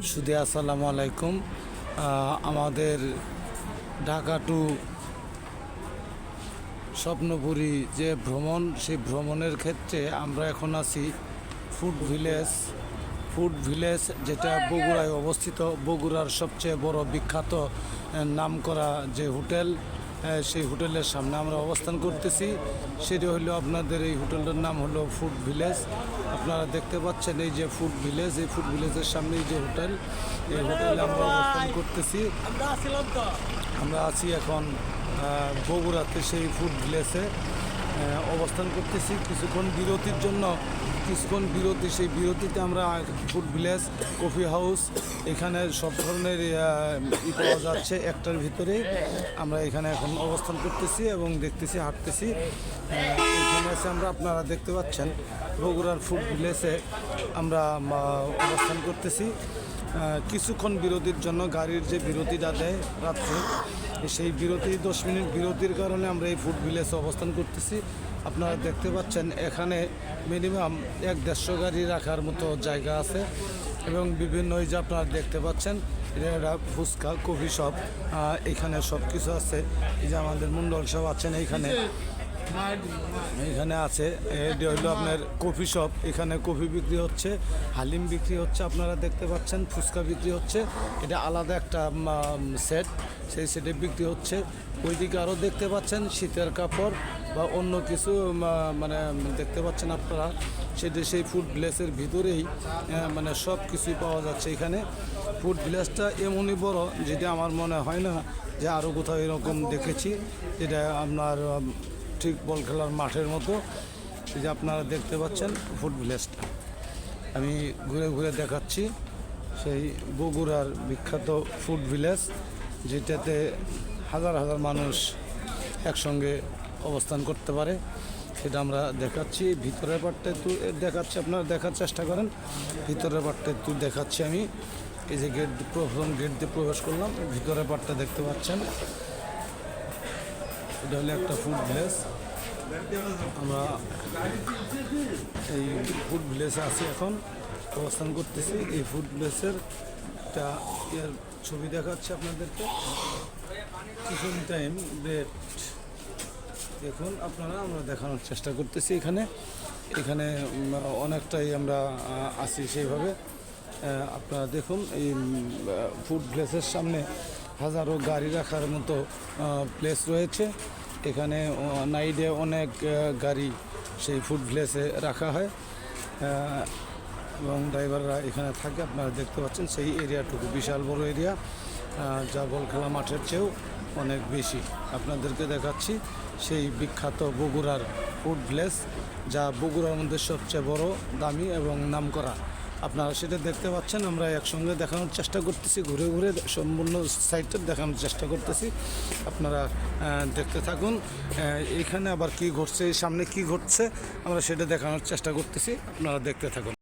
সুদী আসসালামু আলাইকুম। আমাদের ঢাকা টু স্বপ্নপুরী যে ভ্রমণ, সেই ভ্রমণের ক্ষেত্রে আমরা এখন আছি ফুড ভিলেজ, যেটা বগুড়ায় অবস্থিত। বগুড়ার সবচেয়ে বড় বিখ্যাত নামকরা যে হোটেল, সেই হোটেলের সামনে আমরা অবস্থান করতেছি। সেটি হলো আপনাদের এই হোটেলটার নাম হলো ফুড ভিলেজ। আপনারা দেখতে পাচ্ছেন এই যে ফুড ভিলেজ, এই ফুড ভিলেজের সামনে যে হোটেল, এই হোটেলে আমরা অবস্থান করতেছি। আমরা আছি এখন বগুড়াতে সেই ফুড ভিলেজে অবস্থান করতেছি কিছুক্ষণ বিরতি। সেই বিরতিতে আমরা ফুড ভিলেজ কফি হাউস, এখানে সব ধরনের পাওয়া যাচ্ছে একটার ভিতরে। আমরা এখানে এখন অবস্থান করতেছি এবং দেখতেছি, হাঁটতেছি। এখানে আছে আমরা, আপনারা দেখতে পাচ্ছেন বগুড়ার ফুড ভিলেজে আমরা অবস্থান করতেছি। কিছুক্ষণ বিরতির জন্য গাড়ির যে বিরতিটা দেয় রাত্রে, সেই 10 মিনিট বিরতির কারণে আমরা এই ফুড ভিলেজে অবস্থান করতেছি। আপনারা দেখতে পাচ্ছেন এখানে মিনিমাম 150 গাড়ি রাখার মতো জায়গা আছে এবং বিভিন্ন এই যে আপনারা দেখতে পাচ্ছেন এটা ফুচকা কফি শপ, এখানে সব কিছু আছে। এই যে আমাদের মন্ডল সব আছেন এইখানে আছে। এটি হলো আপনার কফি শপ, এখানে কফি বিক্রি হচ্ছে, হালিম বিক্রি হচ্ছে, আপনারা দেখতে পাচ্ছেন ফুচকা বিক্রি হচ্ছে। এটা আলাদা একটা সেট, সেই সেটে বিক্রি হচ্ছে। ওইদিকে আরও দেখতে পাচ্ছেন শীতের কাপড় বা অন্য কিছু মানে দেখতে পাচ্ছেন আপনারা। সেই ফুড ভিলেজের ভিতরেই মানে সব কিছুই পাওয়া যাচ্ছে এখানে। ফুড ভিলেজটা এমনই বড় যেটা আমার মনে হয় না যে আরও কোথাও এরকম দেখেছি। এটা আপনার ঠিক বল খেলার মাঠের মতো। এই যে আপনারা দেখতে পাচ্ছেন ফুড ভিলেজটা, আমি ঘুরে ঘুরে দেখাচ্ছি। সেই বগুড়ার বিখ্যাত ফুড ভিলেজ, যেটাতে হাজার হাজার মানুষ একসঙ্গে অবস্থান করতে পারে, সেটা আমরা দেখাচ্ছি। ভিতরের পার্টটা একটু দেখাচ্ছি, আপনারা দেখার চেষ্টা করেন। ভিতরের পার্টটা একটু দেখাচ্ছি আমি। এই যে প্রথম গেট দিয়ে প্রবেশ করলাম, ভিতরের পার্টটা দেখতে পাচ্ছেন। এটা হলো একটা ফুড ভিলেজ। আমরা এই ফুড ভিলেজে আছি, এখন অবস্থান করতেছি। এই ফুড ভিলেজের একটা ছবি দেখাচ্ছি আপনাদেরকে। কিচেন টাইম ব্রেড দেখুন আপনারা, আমরা দেখানোর চেষ্টা করতেছি। এখানে অনেকটাই আমরা আছি সেইভাবে। আপনারা দেখুন এই ফুড ভিলেজের সামনে হাজারো গাড়ি রাখার মতো প্লেস রয়েছে। এখানে নাইডে অনেক গাড়ি সেই ফুড ভিলেজে রাখা হয় এবং ড্রাইভাররা এখানে থাকে। আপনারা দেখতে পাচ্ছেন সেই এরিয়াটুকু বিশাল বড় এরিয়া, যা বল খেলা মাঠের চেয়েও অনেক বেশি। আপনাদেরকে দেখাচ্ছি সেই বিখ্যাত বগুড়ার ফুড ভিলেজ, যা বগুড়ার মধ্যে সবচেয়ে বড়, দামি এবং নামকরা। আপনারা সেটা দেখতে পাচ্ছেন। আমরা একসঙ্গে দেখানোর চেষ্টা করতেছি, ঘুরে ঘুরে সম্পূর্ণ সাইডটা দেখানোর চেষ্টা করতেছি। আপনারা দেখতে থাকুন। এখানে আবার কি ঘটছে, সামনে কি ঘটছে, আমরা সেটা দেখানোর চেষ্টা করতেছি। আপনারা দেখতে থাকুন।